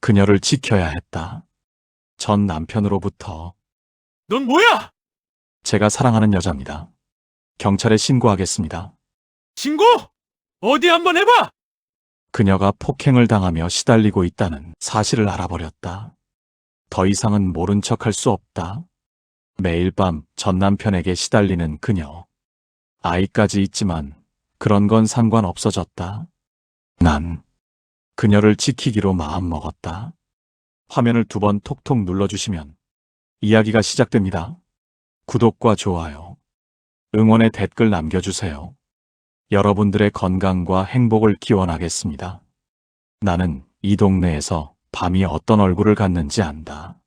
그녀를 지켜야 했다. 전 남편으로부터. 넌 뭐야? 제가 사랑하는 여자입니다. 경찰에 신고하겠습니다. 신고? 어디 한번 해봐! 그녀가 폭행을 당하며 시달리고 있다는 사실을 알아버렸다. 더 이상은 모른 척할 수 없다. 매일 밤 전 남편에게 시달리는 그녀. 아이까지 있지만 그런 건 상관없어졌다. 난 그녀를 지키기로 마음먹었다. 화면을 2번 톡톡 눌러주시면 이야기가 시작됩니다. 구독과 좋아요, 응원의 댓글 남겨주세요. 여러분들의 건강과 행복을 기원하겠습니다. 나는 이 동네에서 밤이 어떤 얼굴을 갖는지 안다.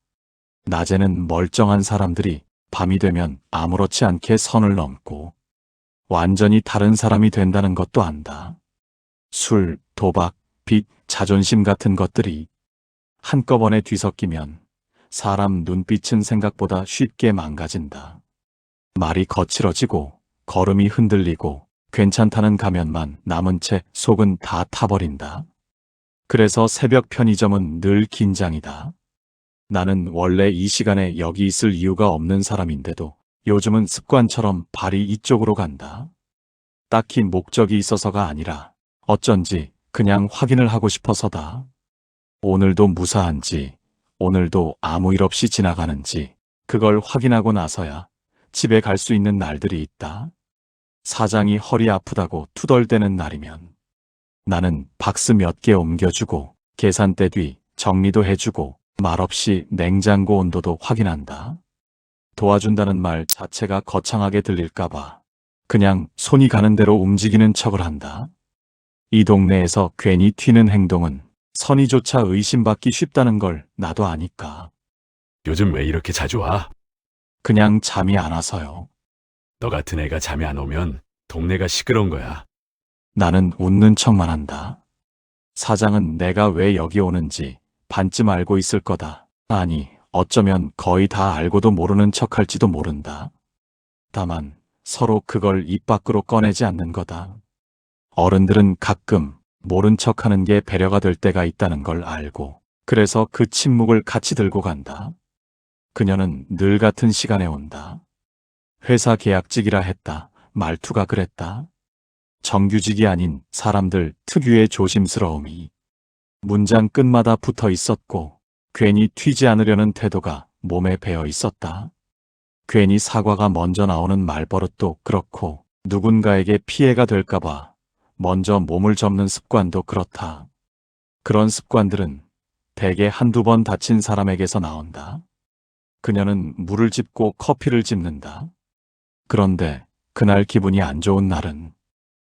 낮에는 멀쩡한 사람들이 밤이 되면 아무렇지 않게 선을 넘고 완전히 다른 사람이 된다는 것도 안다. 술, 도박, 빚, 자존심 같은 것들이 한꺼번에 뒤섞이면 사람 눈빛은 생각보다 쉽게 망가진다. 말이 거칠어지고 걸음이 흔들리고 괜찮다는 가면만 남은 채 속은 다 타버린다. 그래서 새벽 편의점은 늘 긴장이다. 나는 원래 이 시간에 여기 있을 이유가 없는 사람인데도 요즘은 습관처럼 발이 이쪽으로 간다. 딱히 목적이 있어서가 아니라 어쩐지 그냥 확인을 하고 싶어서다. 오늘도 무사한지, 오늘도 아무 일 없이 지나가는지 그걸 확인하고 나서야 집에 갈 수 있는 날들이 있다. 사장이 허리 아프다고 투덜대는 날이면 나는 박스 몇 개 옮겨주고 계산대 뒤 정리도 해주고 말없이 냉장고 온도도 확인한다. 도와준다는 말 자체가 거창하게 들릴까봐 그냥 손이 가는 대로 움직이는 척을 한다. 이 동네에서 괜히 튀는 행동은 선의조차 의심받기 쉽다는 걸 나도 아니까. 요즘 왜 이렇게 자주 와? 그냥 잠이 안 와서요. 너 같은 애가 잠이 안 오면 동네가 시끄러운 거야. 나는 웃는 척만 한다. 사장은 내가 왜 여기 오는지 반쯤 알고 있을 거다. 아니, 어쩌면 거의 다 알고도 모르는 척할지도 모른다. 다만 서로 그걸 입 밖으로 꺼내지 않는 거다. 어른들은 가끔 모른 척하는 게 배려가 될 때가 있다는 걸 알고 그래서 그 침묵을 같이 들고 간다. 그녀는 늘 같은 시간에 온다. 회사 계약직이라 했다. 말투가 그랬다. 정규직이 아닌 사람들 특유의 조심스러움이 문장 끝마다 붙어 있었고 괜히 튀지 않으려는 태도가 몸에 배어 있었다. 괜히 사과가 먼저 나오는 말버릇도 그렇고 누군가에게 피해가 될까봐 먼저 몸을 접는 습관도 그렇다. 그런 습관들은 대개 1~2번 다친 사람에게서 나온다. 그녀는 물을 집고 커피를 집는다. 그런데 그날 기분이 안 좋은 날은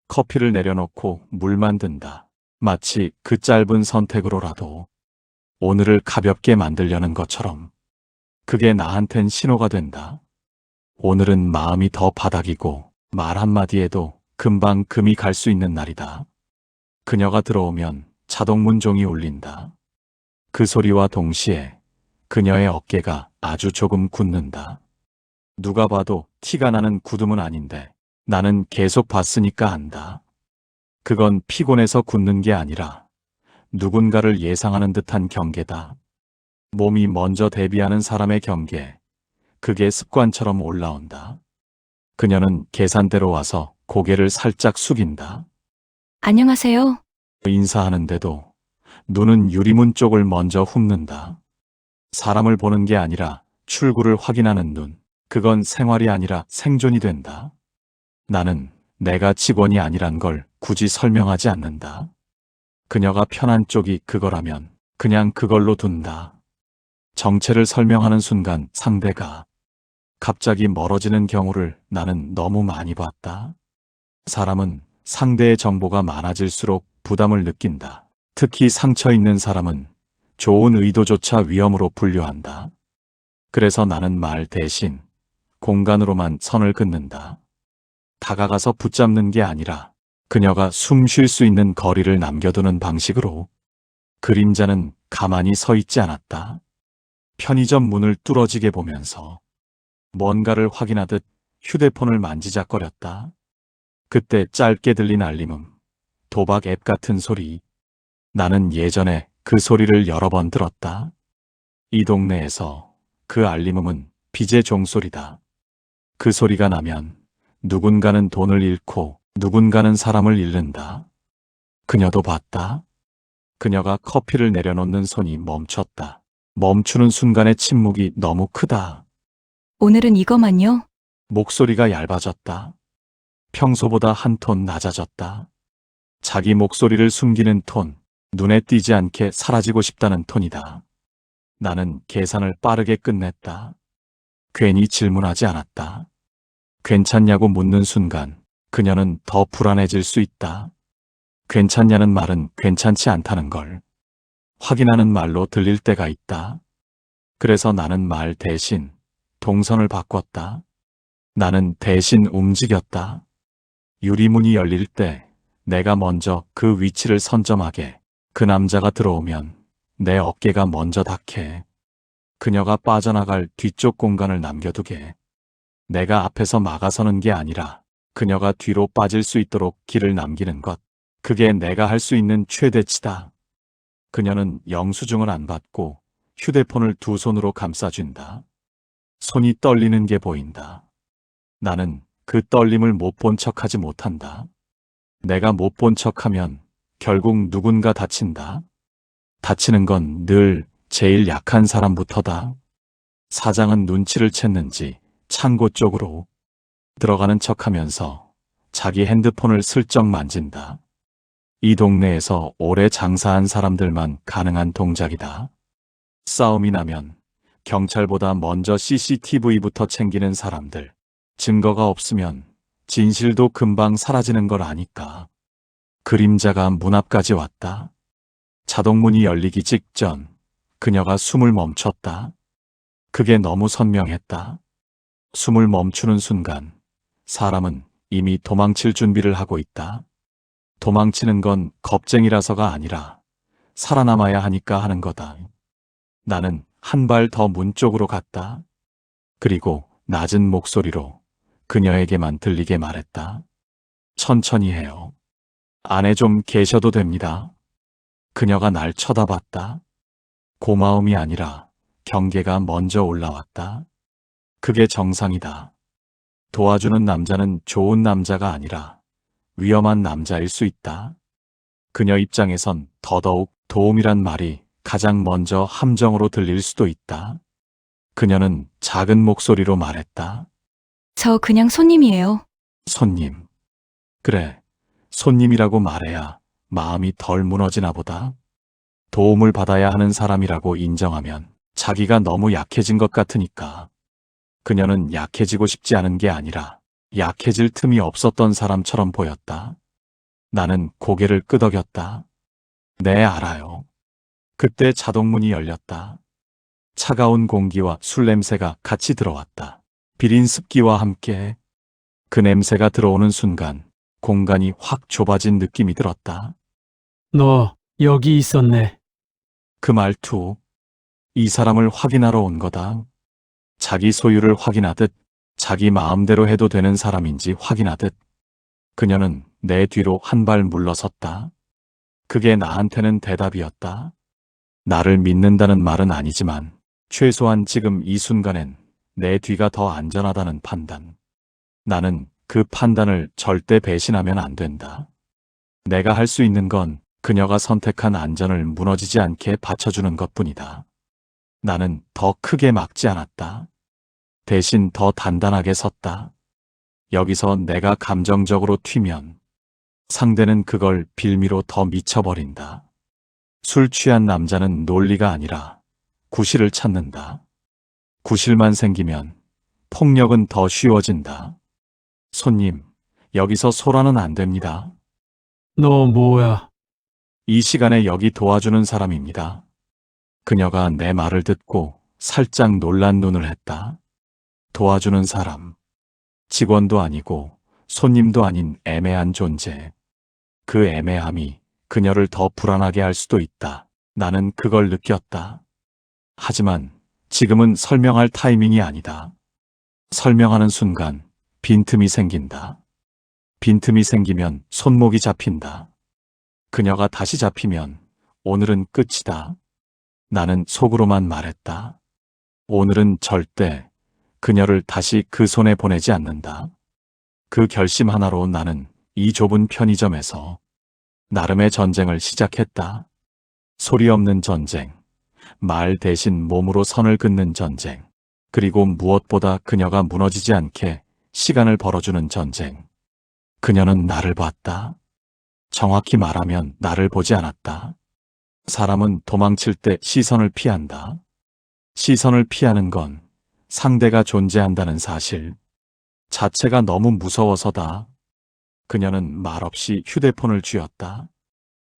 커피를 내려놓고 물만 든다. 마치 그 짧은 선택으로라도 오늘을 가볍게 만들려는 것처럼. 그게 나한텐 신호가 된다. 오늘은 마음이 더 바닥이고 말 한마디에도 금방 금이 갈 수 있는 날이다. 그녀가 들어오면 자동문 종이 울린다. 그 소리와 동시에 그녀의 어깨가 아주 조금 굳는다. 누가 봐도 티가 나는 굳음은 아닌데 나는 계속 봤으니까 안다. 그건 피곤해서 굳는 게 아니라 누군가를 예상하는 듯한 경계다. 몸이 먼저 대비하는 사람의 경계. 그게 습관처럼 올라온다. 그녀는 계산대로 와서 고개를 살짝 숙인다. 안녕하세요. 인사하는데도 눈은 유리문 쪽을 먼저 훑는다. 사람을 보는 게 아니라 출구를 확인하는 눈. 그건 생활이 아니라 생존이 된다. 나는 내가 직원이 아니란 걸 굳이 설명하지 않는다. 그녀가 편한 쪽이 그거라면 그냥 그걸로 둔다. 정체를 설명하는 순간 상대가 갑자기 멀어지는 경우를 나는 너무 많이 봤다. 사람은 상대의 정보가 많아질수록 부담을 느낀다. 특히 상처 있는 사람은 좋은 의도조차 위험으로 분류한다. 그래서 나는 말 대신 공간으로만 선을 긋는다. 다가가서 붙잡는 게 아니라 그녀가 숨 쉴 수 있는 거리를 남겨두는 방식으로. 그림자는 가만히 서 있지 않았다. 편의점 문을 뚫어지게 보면서 뭔가를 확인하듯 휴대폰을 만지작거렸다. 그때 짧게 들린 알림음. 도박 앱 같은 소리. 나는 예전에 그 소리를 여러 번 들었다. 이 동네에서 그 알림음은 빚의 종소리다. 그 소리가 나면 누군가는 돈을 잃고 누군가는 사람을 잃는다. 그녀도 봤다. 그녀가 커피를 내려놓는 손이 멈췄다. 멈추는 순간의 침묵이 너무 크다. 오늘은 이거만요. 목소리가 얇아졌다. 평소보다 한 톤 낮아졌다. 자기 목소리를 숨기는 톤, 눈에 띄지 않게 사라지고 싶다는 톤이다. 나는 계산을 빠르게 끝냈다. 괜히 질문하지 않았다. 괜찮냐고 묻는 순간 그녀는 더 불안해질 수 있다. 괜찮냐는 말은 괜찮지 않다는 걸 확인하는 말로 들릴 때가 있다. 그래서 나는 말 대신 동선을 바꿨다. 나는 대신 움직였다. 유리문이 열릴 때 내가 먼저 그 위치를 선점하게. 그 남자가 들어오면 내 어깨가 먼저 닿게. 그녀가 빠져나갈 뒤쪽 공간을 남겨두게. 내가 앞에서 막아서는 게 아니라 그녀가 뒤로 빠질 수 있도록 길을 남기는 것. 그게 내가 할 수 있는 최대치다. 그녀는 영수증을 안 받고 휴대폰을 두 손으로 감싸쥔다. 손이 떨리는 게 보인다. 나는 그 떨림을 못 본 척하지 못한다. 내가 못 본 척하면 결국 누군가 다친다. 다치는 건 늘 제일 약한 사람부터다. 사장은 눈치를 챘는지 창고 쪽으로 들어가는 척하면서 자기 핸드폰을 슬쩍 만진다. 이 동네에서 오래 장사한 사람들만 가능한 동작이다. 싸움이 나면 경찰보다 먼저 CCTV부터 챙기는 사람들. 증거가 없으면 진실도 금방 사라지는 걸 아니까. 그림자가 문 앞까지 왔다. 자동문이 열리기 직전 그녀가 숨을 멈췄다. 그게 너무 선명했다. 숨을 멈추는 순간 사람은 이미 도망칠 준비를 하고 있다. 도망치는 건 겁쟁이라서가 아니라 살아남아야 하니까 하는 거다. 나는 한 발 더 문 쪽으로 갔다. 그리고 낮은 목소리로 그녀에게만 들리게 말했다. 천천히 해요. 안에 좀 계셔도 됩니다. 그녀가 날 쳐다봤다. 고마움이 아니라 경계가 먼저 올라왔다. 그게 정상이다. 도와주는 남자는 좋은 남자가 아니라 위험한 남자일 수 있다. 그녀 입장에선 더더욱 도움이란 말이 가장 먼저 함정으로 들릴 수도 있다. 그녀는 작은 목소리로 말했다. 저 그냥 손님이에요. 손님. 그래, 손님이라고 말해야 마음이 덜 무너지나 보다. 도움을 받아야 하는 사람이라고 인정하면 자기가 너무 약해진 것 같으니까. 그녀는 약해지고 싶지 않은 게 아니라 약해질 틈이 없었던 사람처럼 보였다. 나는 고개를 끄덕였다. 네, 알아요. 그때 자동문이 열렸다. 차가운 공기와 술 냄새가 같이 들어왔다. 비린 습기와 함께 그 냄새가 들어오는 순간 공간이 확 좁아진 느낌이 들었다. 너 여기 있었네. 그 말투, 이 사람을 확인하러 온 거다. 자기 소유를 확인하듯 자기 마음대로 해도 되는 사람인지 확인하듯 그녀는 내 뒤로 한 발 물러섰다. 그게 나한테는 대답이었다. 나를 믿는다는 말은 아니지만 최소한 지금 이 순간엔 내 뒤가 더 안전하다는 판단. 나는 그 판단을 절대 배신하면 안 된다. 내가 할 수 있는 건 그녀가 선택한 안전을 무너지지 않게 받쳐주는 것뿐이다. 나는 더 크게 막지 않았다. 대신 더 단단하게 섰다. 여기서 내가 감정적으로 튀면 상대는 그걸 빌미로 더 미쳐버린다. 술 취한 남자는 논리가 아니라 구실을 찾는다. 구실만 생기면 폭력은 더 쉬워진다. 손님, 여기서 소라는 안 됩니다. 너 뭐야? 이 시간에 여기 도와주는 사람입니다. 그녀가 내 말을 듣고 살짝 놀란 눈을 했다. 도와주는 사람. 직원도 아니고 손님도 아닌 애매한 존재. 그 애매함이 그녀를 더 불안하게 할 수도 있다. 나는 그걸 느꼈다. 하지만 지금은 설명할 타이밍이 아니다. 설명하는 순간 빈틈이 생긴다. 빈틈이 생기면 손목이 잡힌다. 그녀가 다시 잡히면 오늘은 끝이다. 나는 속으로만 말했다. 오늘은 절대 그녀를 다시 그 손에 보내지 않는다. 그 결심 하나로 나는 이 좁은 편의점에서 나름의 전쟁을 시작했다. 소리 없는 전쟁, 말 대신 몸으로 선을 긋는 전쟁, 그리고 무엇보다 그녀가 무너지지 않게 시간을 벌어주는 전쟁. 그녀는 나를 봤다. 정확히 말하면 나를 보지 않았다. 사람은 도망칠 때 시선을 피한다. 시선을 피하는 건 상대가 존재한다는 사실 자체가 너무 무서워서다. 그녀는 말없이 휴대폰을 쥐었다.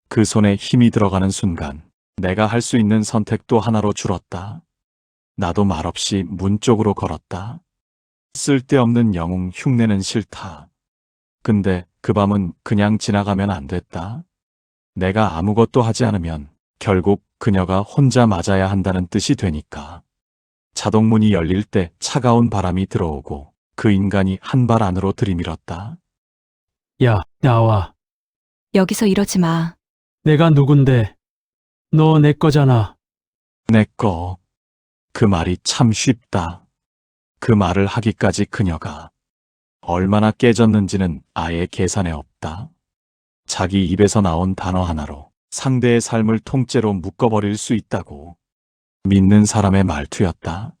그 손에 힘이 들어가는 순간 내가 할 수 있는 선택도 하나로 줄었다. 나도 말없이 문 쪽으로 걸었다. 쓸데없는 영웅 흉내는 싫다. 근데 그 밤은 그냥 지나가면 안 됐다. 내가 아무것도 하지 않으면 결국 그녀가 혼자 맞아야 한다는 뜻이 되니까. 자동문이 열릴 때 차가운 바람이 들어오고 그 인간이 한 발 안으로 들이밀었다. 야, 나와. 여기서 이러지 마. 내가 누군데? 너 내 거잖아. 내 거. 그 말이 참 쉽다. 그 말을 하기까지 그녀가 얼마나 깨졌는지는 아예 계산에 없다. 자기 입에서 나온 단어 하나로 상대의 삶을 통째로 묶어버릴 수 있다고. 믿는 사람의 말투였다.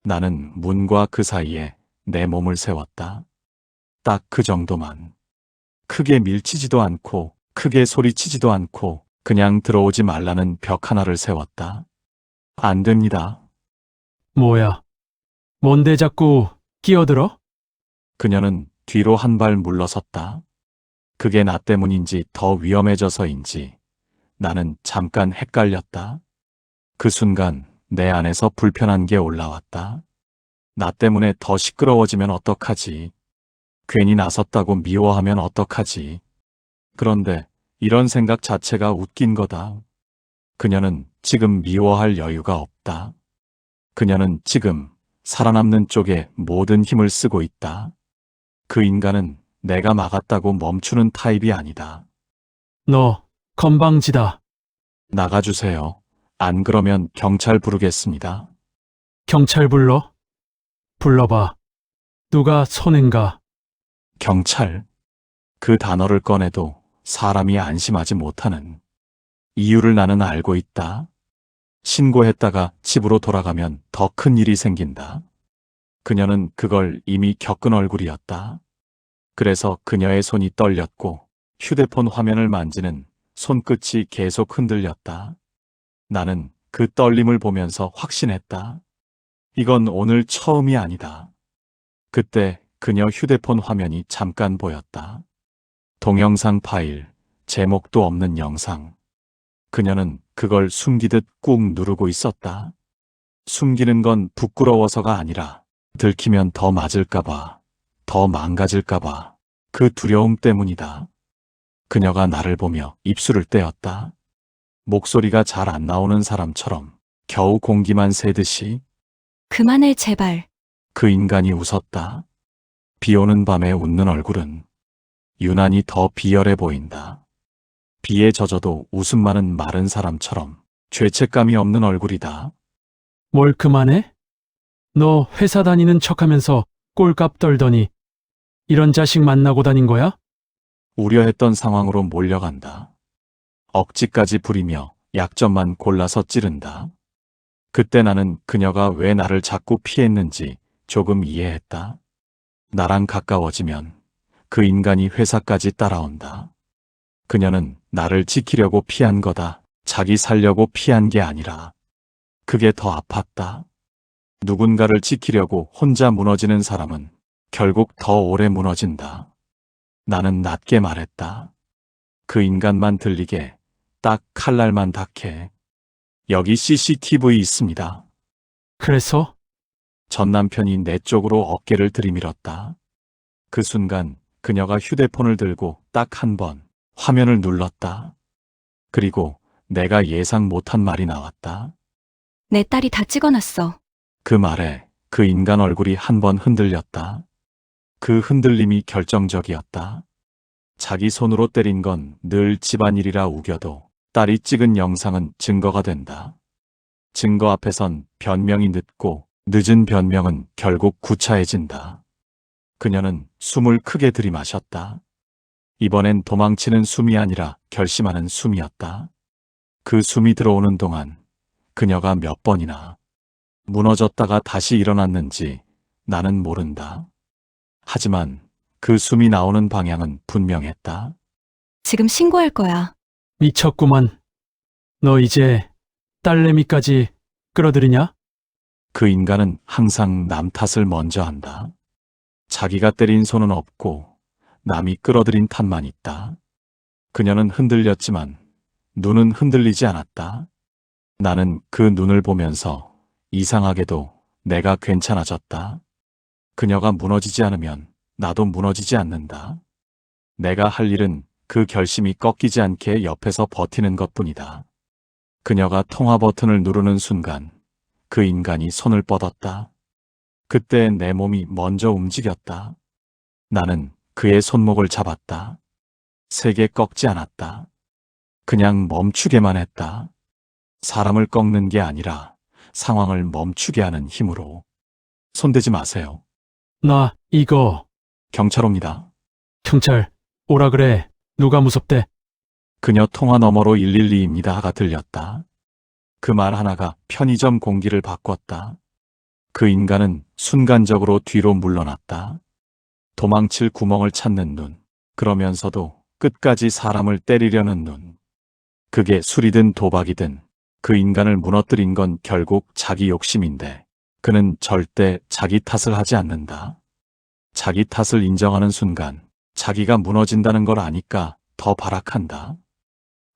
나는 문과 그 사이에 내 몸을 세웠다. 딱 그 정도만. 크게 밀치지도 않고 크게 소리치지도 않고 그냥 들어오지 말라는 벽 하나를 세웠다. 안 됩니다. 뭐야? 뭔데 자꾸 끼어들어? 그녀는 뒤로 한 발 물러섰다. 그게 나 때문인지 더 위험해져서인지 나는 잠깐 헷갈렸다. 그 순간 내 안에서 불편한 게 올라왔다. 나 때문에 더 시끄러워지면 어떡하지? 괜히 나섰다고 미워하면 어떡하지? 그런데 이런 생각 자체가 웃긴 거다. 그녀는 지금 미워할 여유가 없다. 그녀는 지금 살아남는 쪽에 모든 힘을 쓰고 있다. 그 인간은 내가 막았다고 멈추는 타입이 아니다. 너 건방지다. 나가주세요. 안 그러면 경찰 부르겠습니다. 경찰 불러? 불러봐. 누가 손해인가? 경찰. 그 단어를 꺼내도 사람이 안심하지 못하는 이유를 나는 알고 있다. 신고했다가 집으로 돌아가면 더 큰 일이 생긴다. 그녀는 그걸 이미 겪은 얼굴이었다. 그래서 그녀의 손이 떨렸고 휴대폰 화면을 만지는 손끝이 계속 흔들렸다. 나는 그 떨림을 보면서 확신했다. 이건 오늘 처음이 아니다. 그때 그녀 휴대폰 화면이 잠깐 보였다. 동영상 파일, 제목도 없는 영상. 그녀는 그걸 숨기듯 꾹 누르고 있었다. 숨기는 건 부끄러워서가 아니라 들키면 더 맞을까봐, 더 망가질까봐 그 두려움 때문이다. 그녀가 나를 보며 입술을 떼었다. 목소리가 잘 안 나오는 사람처럼 겨우 공기만 새듯이. 그만해, 제발. 그 인간이 웃었다. 비 오는 밤에 웃는 얼굴은 유난히 더 비열해 보인다. 비에 젖어도 웃음만은 마른 사람처럼 죄책감이 없는 얼굴이다. 뭘 그만해? 너 회사 다니는 척하면서 꼴값 떨더니 이런 자식 만나고 다닌 거야? 우려했던 상황으로 몰려간다. 억지까지 부리며 약점만 골라서 찌른다. 그때 나는 그녀가 왜 나를 자꾸 피했는지 조금 이해했다. 나랑 가까워지면 그 인간이 회사까지 따라온다. 그녀는 나를 지키려고 피한 거다. 자기 살려고 피한 게 아니라. 그게 더 아팠다. 누군가를 지키려고 혼자 무너지는 사람은 결국 더 오래 무너진다. 나는 낮게 말했다. 그 인간만 들리게 딱 칼날만 닿게. 여기 CCTV 있습니다. 그래서? 전 남편이 내 쪽으로 어깨를 들이밀었다. 그 순간 그녀가 휴대폰을 들고 딱 한 번 화면을 눌렀다. 그리고 내가 예상 못한 말이 나왔다. 내 딸이 다 찍어놨어. 그 말에 그 인간 얼굴이 한 번 흔들렸다. 그 흔들림이 결정적이었다. 자기 손으로 때린 건 늘 집안일이라 우겨도 딸이 찍은 영상은 증거가 된다. 증거 앞에선 변명이 늦고 늦은 변명은 결국 구차해진다. 그녀는 숨을 크게 들이마셨다. 이번엔 도망치는 숨이 아니라 결심하는 숨이었다. 그 숨이 들어오는 동안 그녀가 몇 번이나 무너졌다가 다시 일어났는지 나는 모른다. 하지만 그 숨이 나오는 방향은 분명했다. 지금 신고할 거야. 미쳤구만. 너 이제 딸내미까지 끌어들이냐? 그 인간은 항상 남 탓을 먼저 한다. 자기가 때린 손은 없고 남이 끌어들인 탓만 있다. 그녀는 흔들렸지만 눈은 흔들리지 않았다. 나는 그 눈을 보면서 이상하게도 내가 괜찮아졌다. 그녀가 무너지지 않으면 나도 무너지지 않는다. 내가 할 일은 그 결심이 꺾이지 않게 옆에서 버티는 것뿐이다. 그녀가 통화 버튼을 누르는 순간 그 인간이 손을 뻗었다. 그때 내 몸이 먼저 움직였다. 나는 그의 손목을 잡았다. 세게 꺾지 않았다. 그냥 멈추게만 했다. 사람을 꺾는 게 아니라 상황을 멈추게 하는 힘으로. 손대지 마세요. 나 이거 경찰 옵니다. 경찰 오라 그래. 누가 무섭대? 그녀 통화 너머로 112입니다가 들렸다. 그 말 하나가 편의점 공기를 바꿨다. 그 인간은 순간적으로 뒤로 물러났다. 도망칠 구멍을 찾는 눈, 그러면서도 끝까지 사람을 때리려는 눈. 그게 술이든 도박이든 그 인간을 무너뜨린 건 결국 자기 욕심인데 그는 절대 자기 탓을 하지 않는다. 자기 탓을 인정하는 순간 자기가 무너진다는 걸 아니까 더 발악한다.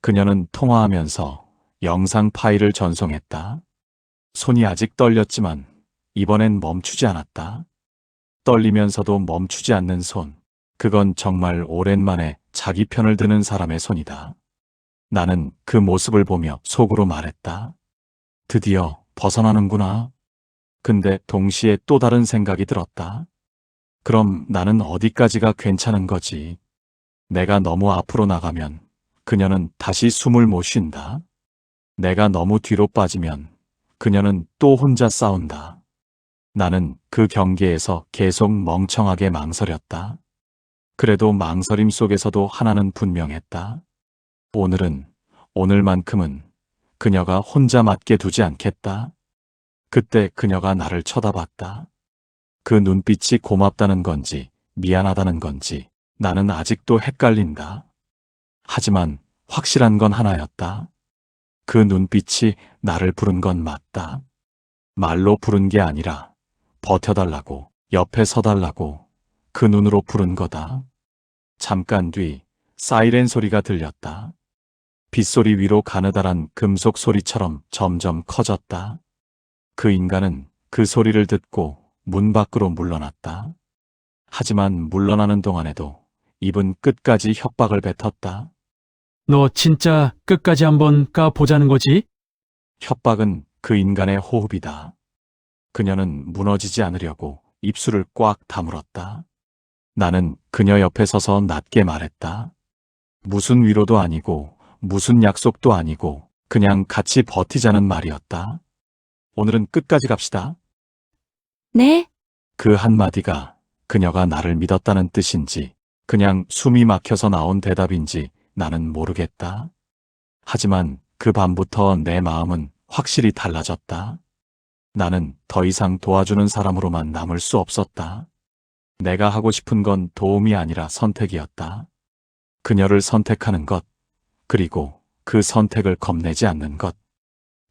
그녀는 통화하면서 영상 파일을 전송했다. 손이 아직 떨렸지만 이번엔 멈추지 않았다. 떨리면서도 멈추지 않는 손. 그건 정말 오랜만에 자기 편을 드는 사람의 손이다. 나는 그 모습을 보며 속으로 말했다. 드디어 벗어나는구나. 근데 동시에 또 다른 생각이 들었다. 그럼 나는 어디까지가 괜찮은 거지? 내가 너무 앞으로 나가면 그녀는 다시 숨을 못 쉰다. 내가 너무 뒤로 빠지면 그녀는 또 혼자 싸운다. 나는 그 경계에서 계속 멍청하게 망설였다. 그래도 망설임 속에서도 하나는 분명했다. 오늘은, 오늘만큼은 그녀가 혼자 맞게 두지 않겠다. 그때 그녀가 나를 쳐다봤다. 그 눈빛이 고맙다는 건지 미안하다는 건지 나는 아직도 헷갈린다. 하지만 확실한 건 하나였다. 그 눈빛이 나를 부른 건 맞다. 말로 부른 게 아니라 버텨달라고, 옆에 서달라고 그 눈으로 부른 거다. 잠깐 뒤 사이렌 소리가 들렸다. 빗소리 위로 가느다란 금속 소리처럼 점점 커졌다. 그 인간은 그 소리를 듣고 문 밖으로 물러났다. 하지만 물러나는 동안에도 입은 끝까지 협박을 뱉었다. 너 진짜 끝까지 한번 까보자는 거지? 협박은 그 인간의 호흡이다. 그녀는 무너지지 않으려고 입술을 꽉 다물었다. 나는 그녀 옆에 서서 낮게 말했다. 무슨 위로도 아니고 무슨 약속도 아니고 그냥 같이 버티자는 말이었다. 오늘은 끝까지 갑시다. 네? 그 한마디가 그녀가 나를 믿었다는 뜻인지 그냥 숨이 막혀서 나온 대답인지 나는 모르겠다. 하지만 그 밤부터 내 마음은 확실히 달라졌다. 나는 더 이상 도와주는 사람으로만 남을 수 없었다. 내가 하고 싶은 건 도움이 아니라 선택이었다. 그녀를 선택하는 것, 그리고 그 선택을 겁내지 않는 것.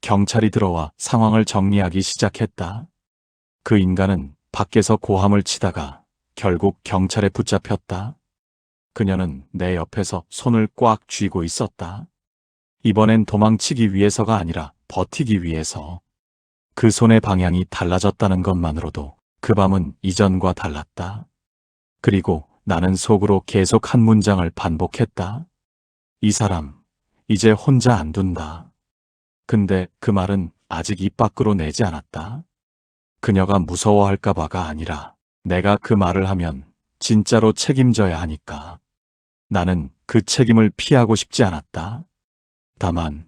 경찰이 들어와 상황을 정리하기 시작했다. 그 인간은 밖에서 고함을 치다가 결국 경찰에 붙잡혔다. 그녀는 내 옆에서 손을 꽉 쥐고 있었다. 이번엔 도망치기 위해서가 아니라 버티기 위해서. 그 손의 방향이 달라졌다는 것만으로도 그 밤은 이전과 달랐다. 그리고 나는 속으로 계속 한 문장을 반복했다. 이 사람, 이제 혼자 안 둔다. 근데 그 말은 아직 입 밖으로 내지 않았다. 그녀가 무서워할까봐가 아니라 내가 그 말을 하면 진짜로 책임져야 하니까. 나는 그 책임을 피하고 싶지 않았다. 다만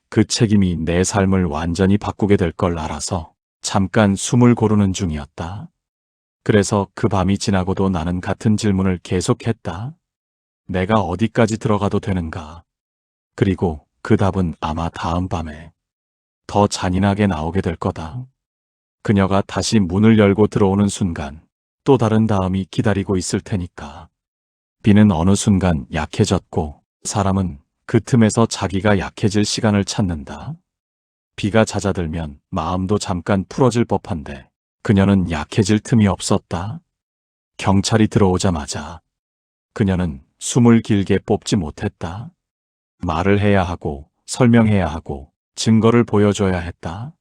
그 책임이 내 삶을 완전히 바꾸게 될 걸 알아서 잠깐 숨을 고르는 중이었다. 그래서 그 밤이 지나고도 나는 같은 질문을 계속했다. 내가 어디까지 들어가도 되는가? 그리고 그 답은 아마 다음 밤에 더 잔인하게 나오게 될 거다. 그녀가 다시 문을 열고 들어오는 순간 또 다른 다음이 기다리고 있을 테니까. 비는 어느 순간 약해졌고 사람은 그 틈에서 자기가 약해질 시간을 찾는다. 비가 잦아들면 마음도 잠깐 풀어질 법한데 그녀는 약해질 틈이 없었다. 경찰이 들어오자마자 그녀는 숨을 길게 뽑지 못했다. 말을 해야 하고 설명해야 하고 증거를 보여줘야 했다.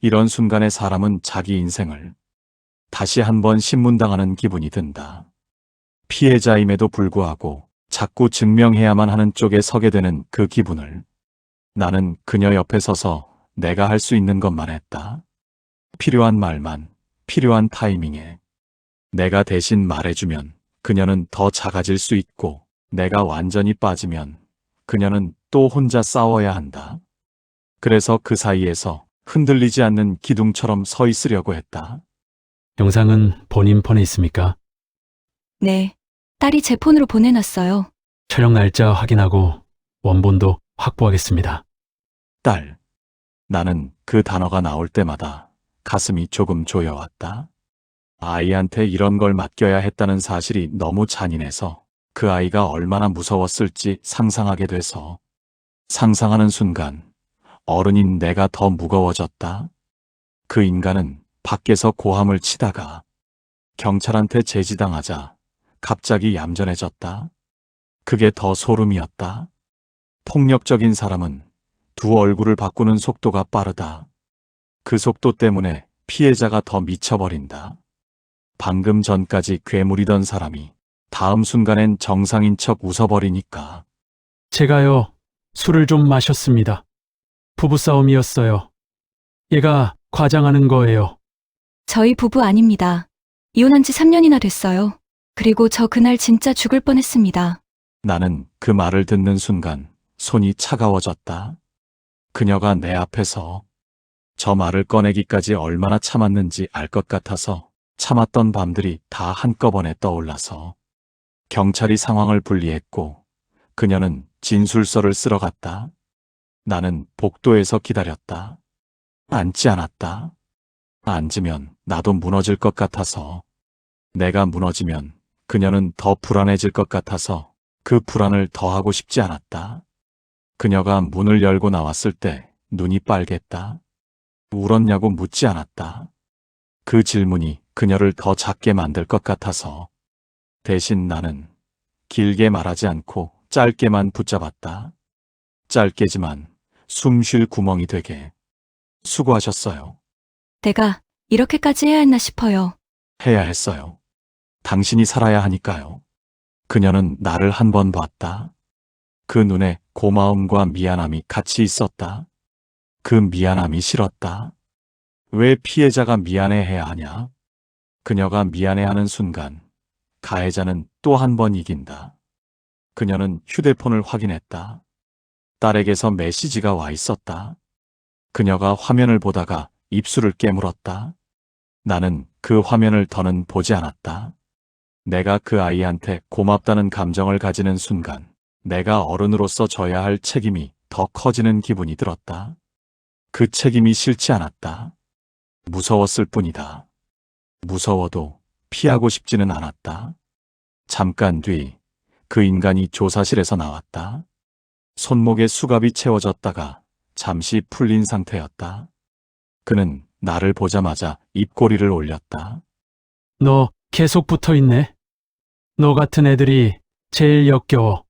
이런 순간에 사람은 자기 인생을 다시 한번 신문당하는 기분이 든다. 피해자임에도 불구하고 자꾸 증명해야만 하는 쪽에 서게 되는 그 기분을 나는 그녀 옆에 서서 내가 할 수 있는 것만 했다. 필요한 말만 필요한 타이밍에 내가 대신 말해주면 그녀는 더 작아질 수 있고 내가 완전히 빠지면 그녀는 또 혼자 싸워야 한다. 그래서 그 사이에서 흔들리지 않는 기둥처럼 서 있으려고 했다. 영상은 본인 폰에 있습니까? 네. 딸이 제 폰으로 보내놨어요. 촬영 날짜 확인하고 원본도 확보하겠습니다. 딸. 나는 그 단어가 나올 때마다 가슴이 조금 조여왔다. 아이한테 이런 걸 맡겨야 했다는 사실이 너무 잔인해서 그 아이가 얼마나 무서웠을지 상상하게 돼서 상상하는 순간 어른인 내가 더 무거워졌다. 그 인간은 밖에서 고함을 치다가 경찰한테 제지당하자 갑자기 얌전해졌다. 그게 더 소름이었다. 폭력적인 사람은 두 얼굴을 바꾸는 속도가 빠르다. 그 속도 때문에 피해자가 더 미쳐버린다. 방금 전까지 괴물이던 사람이 다음 순간엔 정상인 척 웃어버리니까. 제가요, 술을 좀 마셨습니다. 부부싸움이었어요. 얘가 과장하는 거예요. 저희 부부 아닙니다. 이혼한 지 3년이나 됐어요. 그리고 저 그날 진짜 죽을 뻔했습니다. 나는 그 말을 듣는 순간 손이 차가워졌다. 그녀가 내 앞에서 저 말을 꺼내기까지 얼마나 참았는지 알 것 같아서 참았던 밤들이 다 한꺼번에 떠올라서 경찰이 상황을 분리했고 그녀는 진술서를 쓰러 갔다. 나는 복도에서 기다렸다. 앉지 않았다. 앉으면 나도 무너질 것 같아서 내가 무너지면 그녀는 더 불안해질 것 같아서 그 불안을 더하고 싶지 않았다. 그녀가 문을 열고 나왔을 때 눈이 빨갰다. 울었냐고 묻지 않았다. 그 질문이 그녀를 더 작게 만들 것 같아서 대신 나는 길게 말하지 않고 짧게만 붙잡았다. 짧게지만 숨 쉴 구멍이 되게. 수고하셨어요. 내가 이렇게까지 해야 했나 싶어요. 해야 했어요. 당신이 살아야 하니까요. 그녀는 나를 한 번 봤다. 그 눈에 고마움과 미안함이 같이 있었다. 그 미안함이 싫었다. 왜 피해자가 미안해해야 하냐? 그녀가 미안해하는 순간 가해자는 또 한 번 이긴다. 그녀는 휴대폰을 확인했다. 딸에게서 메시지가 와 있었다. 그녀가 화면을 보다가 입술을 깨물었다. 나는 그 화면을 더는 보지 않았다. 내가 그 아이한테 고맙다는 감정을 가지는 순간 내가 어른으로서 져야 할 책임이 더 커지는 기분이 들었다. 그 책임이 싫지 않았다. 무서웠을 뿐이다. 무서워도 피하고 싶지는 않았다. 잠깐 뒤 그 인간이 조사실에서 나왔다. 손목에 수갑이 채워졌다가 잠시 풀린 상태였다. 그는 나를 보자마자 입꼬리를 올렸다. 너 계속 붙어 있네. 너 같은 애들이 제일 역겨워.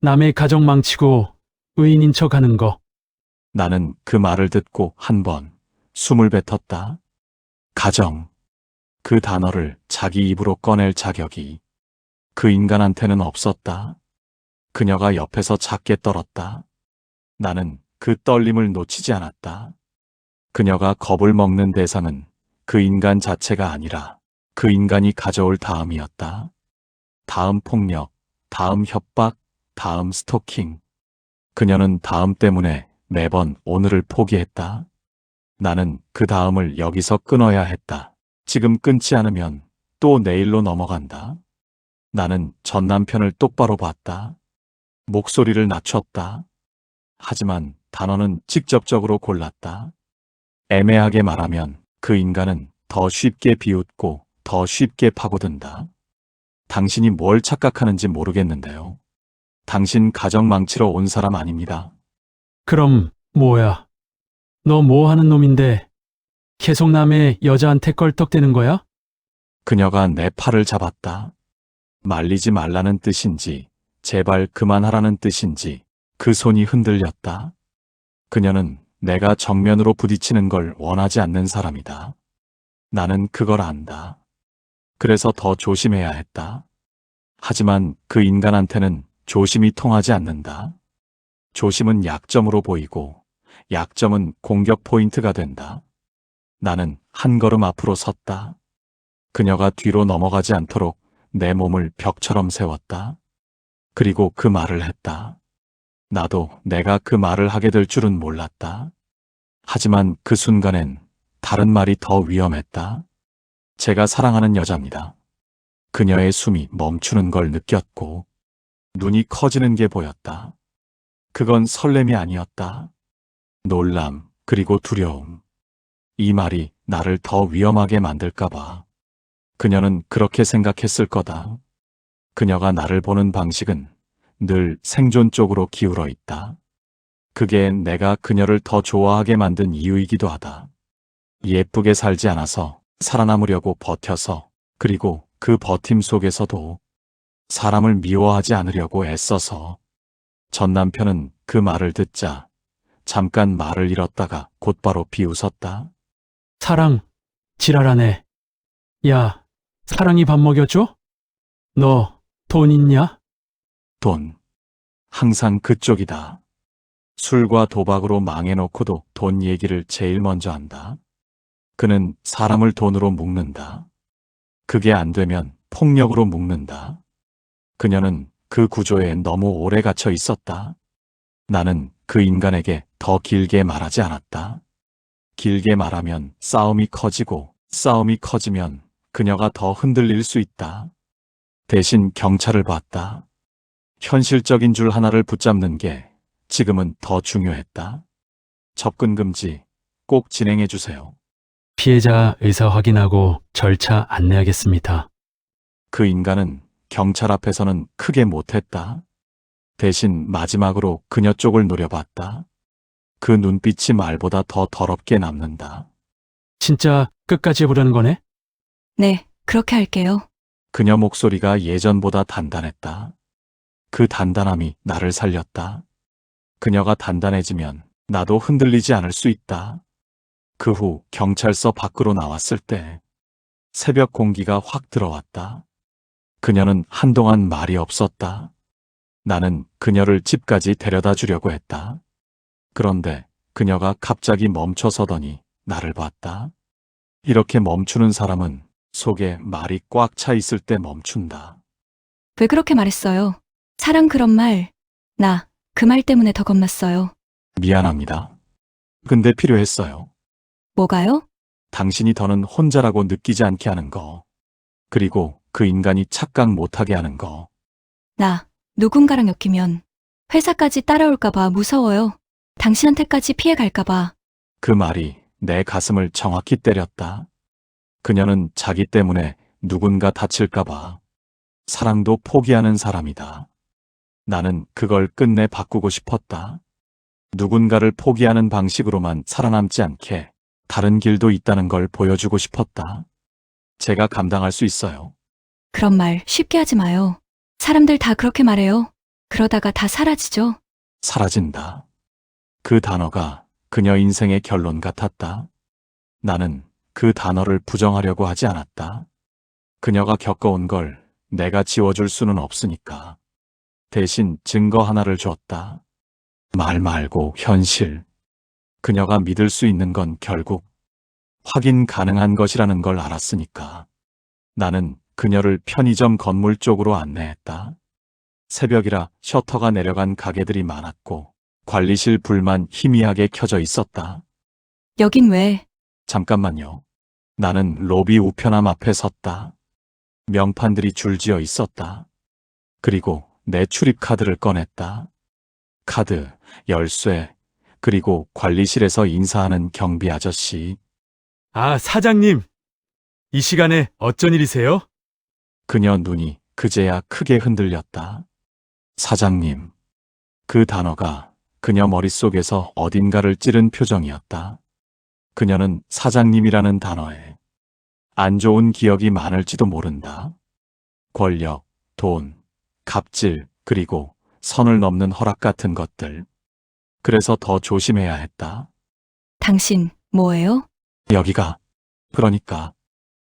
남의 가정 망치고 의인인 척 하는 거. 나는 그 말을 듣고 한 번 숨을 뱉었다. 가정. 그 단어를 자기 입으로 꺼낼 자격이 그 인간한테는 없었다. 그녀가 옆에서 작게 떨었다. 나는 그 떨림을 놓치지 않았다. 그녀가 겁을 먹는 대상은 그 인간 자체가 아니라 그 인간이 가져올 다음이었다. 다음 폭력, 다음 협박, 다음 스토킹. 그녀는 다음 때문에 매번 오늘을 포기했다. 나는 그 다음을 여기서 끊어야 했다. 지금 끊지 않으면 또 내일로 넘어간다. 나는 전 남편을 똑바로 봤다. 목소리를 낮췄다. 하지만 단어는 직접적으로 골랐다. 애매하게 말하면 그 인간은 더 쉽게 비웃고 더 쉽게 파고든다. 당신이 뭘 착각하는지 모르겠는데요. 당신 가정 망치러 온 사람 아닙니다. 그럼 뭐야? 너 뭐 하는 놈인데 계속 남의 여자한테 껄떡대는 거야? 그녀가 내 팔을 잡았다. 말리지 말라는 뜻인지 제발 그만하라는 뜻인지 그 손이 흔들렸다. 그녀는 내가 정면으로 부딪히는 걸 원하지 않는 사람이다. 나는 그걸 안다. 그래서 더 조심해야 했다. 하지만 그 인간한테는 조심이 통하지 않는다. 조심은 약점으로 보이고 약점은 공격 포인트가 된다. 나는 한 걸음 앞으로 섰다. 그녀가 뒤로 넘어가지 않도록 내 몸을 벽처럼 세웠다. 그리고 그 말을 했다. 나도 내가 그 말을 하게 될 줄은 몰랐다. 하지만 그 순간엔 다른 말이 더 위험했다. 제가 사랑하는 여자입니다. 그녀의 숨이 멈추는 걸 느꼈고 눈이 커지는 게 보였다. 그건 설렘이 아니었다. 놀람, 그리고 두려움. 이 말이 나를 더 위험하게 만들까봐. 그녀는 그렇게 생각했을 거다. 그녀가 나를 보는 방식은 늘 생존 쪽으로 기울어 있다. 그게 내가 그녀를 더 좋아하게 만든 이유이기도 하다. 예쁘게 살지 않아서 살아남으려고 버텨서, 그리고 그 버팀 속에서도 사람을 미워하지 않으려고 애써서. 전 남편은 그 말을 듣자 잠깐 말을 잃었다가 곧바로 비웃었다. 사랑, 지랄하네. 야, 사랑이 밥 먹여줘? 너 돈 있냐? 돈. 항상 그쪽이다. 술과 도박으로 망해놓고도 돈 얘기를 제일 먼저 한다. 그는 사람을 돈으로 묶는다. 그게 안 되면 폭력으로 묶는다. 그녀는 그 구조에 너무 오래 갇혀 있었다. 나는 그 인간에게 더 길게 말하지 않았다. 길게 말하면 싸움이 커지고 싸움이 커지면 그녀가 더 흔들릴 수 있다. 대신 경찰을 봤다. 현실적인 줄 하나를 붙잡는 게 지금은 더 중요했다. 접근 금지 꼭 진행해 주세요. 피해자 의사 확인하고 절차 안내하겠습니다. 그 인간은 경찰 앞에서는 크게 못했다. 대신 마지막으로 그녀 쪽을 노려봤다. 그 눈빛이 말보다 더 더럽게 남는다. 진짜 끝까지 해보려는 거네? 네, 그렇게 할게요. 그녀 목소리가 예전보다 단단했다. 그 단단함이 나를 살렸다. 그녀가 단단해지면 나도 흔들리지 않을 수 있다. 그 후 경찰서 밖으로 나왔을 때 새벽 공기가 확 들어왔다. 그녀는 한동안 말이 없었다. 나는 그녀를 집까지 데려다 주려고 했다. 그런데 그녀가 갑자기 멈춰서더니 나를 봤다. 이렇게 멈추는 사람은 속에 말이 꽉 차 있을 때 멈춘다. 왜 그렇게 말했어요? 사랑 그런 말, 나 그 말 때문에 더 겁났어요. 미안합니다. 근데 필요했어요. 뭐가요? 당신이 더는 혼자라고 느끼지 않게 하는 거. 그리고 그 인간이 착각 못하게 하는 거. 나 누군가랑 엮이면 회사까지 따라올까봐 무서워요. 당신한테까지 피해갈까봐. 그 말이 내 가슴을 정확히 때렸다. 그녀는 자기 때문에 누군가 다칠까봐 사랑도 포기하는 사람이다. 나는 그걸 끝내 바꾸고 싶었다. 누군가를 포기하는 방식으로만 살아남지 않게 다른 길도 있다는 걸 보여주고 싶었다. 제가 감당할 수 있어요. 그런 말 쉽게 하지 마요. 사람들 다 그렇게 말해요. 그러다가 다 사라지죠. 사라진다. 그 단어가 그녀 인생의 결론 같았다. 나는 그 단어를 부정하려고 하지 않았다. 그녀가 겪어온 걸 내가 지워줄 수는 없으니까. 대신 증거 하나를 줬다. 말 말고 현실. 그녀가 믿을 수 있는 건 결국 확인 가능한 것이라는 걸 알았으니까. 나는 그녀를 편의점 건물 쪽으로 안내했다. 새벽이라 셔터가 내려간 가게들이 많았고 관리실 불만 희미하게 켜져 있었다. 여긴 왜? 잠깐만요. 나는 로비 우편함 앞에 섰다. 명판들이 줄지어 있었다. 그리고 내 출입카드를 꺼냈다. 카드, 열쇠, 그리고 관리실에서 인사하는 경비 아저씨. 아, 사장님. 이 시간에 어쩐 일이세요? 그녀 눈이 그제야 크게 흔들렸다. 사장님. 그 단어가 그녀 머릿속에서 어딘가를 찌른 표정이었다. 그녀는 사장님이라는 단어에 안 좋은 기억이 많을지도 모른다. 권력, 돈, 갑질, 그리고 선을 넘는 허락 같은 것들. 그래서 더 조심해야 했다. 당신, 뭐예요? 여기가, 그러니까,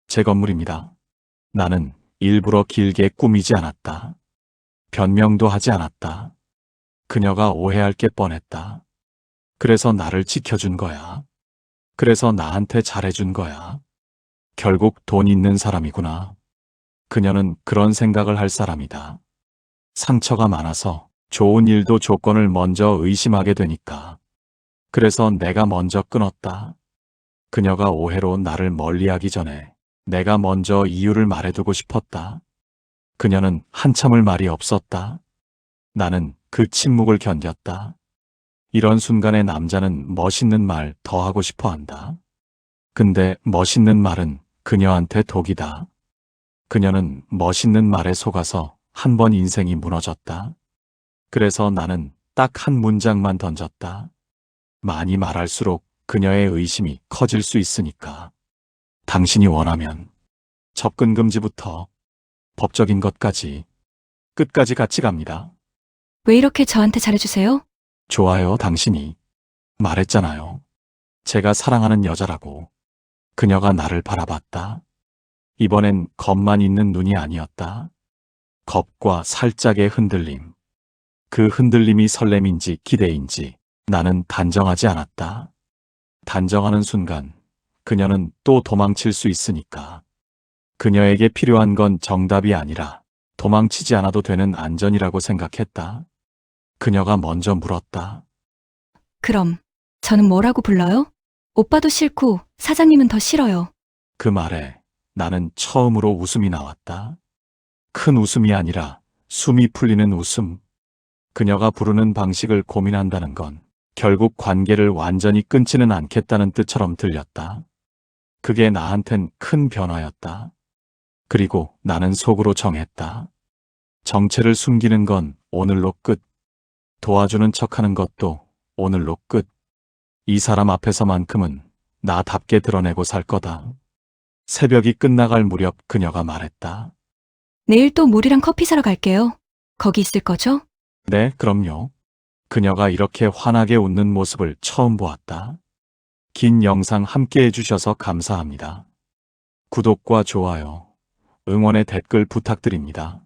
제 건물입니다. 나는 일부러 길게 꾸미지 않았다. 변명도 하지 않았다. 그녀가 오해할 게 뻔했다. 그래서 나를 지켜준 거야. 그래서 나한테 잘해준 거야. 결국 돈 있는 사람이구나. 그녀는 그런 생각을 할 사람이다. 상처가 많아서 좋은 일도 조건을 먼저 의심하게 되니까. 그래서 내가 먼저 끊었다. 그녀가 오해로 나를 멀리하기 전에 내가 먼저 이유를 말해두고 싶었다. 그녀는 한참을 말이 없었다. 나는 그 침묵을 견뎠다. 이런 순간에 남자는 멋있는 말 더 하고 싶어 한다. 근데 멋있는 말은 그녀한테 독이다. 그녀는 멋있는 말에 속아서 한 번 인생이 무너졌다. 그래서 나는 딱 한 문장만 던졌다. 많이 말할수록 그녀의 의심이 커질 수 있으니까. 당신이 원하면 접근 금지부터 법적인 것까지 끝까지 같이 갑니다. 왜 이렇게 저한테 잘해주세요? 좋아요, 당신이. 말했잖아요. 제가 사랑하는 여자라고. 그녀가 나를 바라봤다. 이번엔 겁만 있는 눈이 아니었다. 겁과 살짝의 흔들림. 그 흔들림이 설렘인지 기대인지 나는 단정하지 않았다. 단정하는 순간 그녀는 또 도망칠 수 있으니까. 그녀에게 필요한 건 정답이 아니라 도망치지 않아도 되는 안전이라고 생각했다. 그녀가 먼저 물었다. 그럼, 저는 뭐라고 불러요? 오빠도 싫고, 사장님은 더 싫어요. 그 말에 나는 처음으로 웃음이 나왔다. 큰 웃음이 아니라 숨이 풀리는 웃음. 그녀가 부르는 방식을 고민한다는 건 결국 관계를 완전히 끊지는 않겠다는 뜻처럼 들렸다. 그게 나한텐 큰 변화였다. 그리고 나는 속으로 정했다. 정체를 숨기는 건 오늘로 끝. 도와주는 척하는 것도 오늘로 끝. 이 사람 앞에서만큼은 나답게 드러내고 살 거다. 새벽이 끝나갈 무렵 그녀가 말했다. 내일 또 물이랑 커피 사러 갈게요. 거기 있을 거죠? 네, 그럼요. 그녀가 이렇게 환하게 웃는 모습을 처음 보았다. 긴 영상 함께 해주셔서 감사합니다. 구독과 좋아요, 응원의 댓글 부탁드립니다.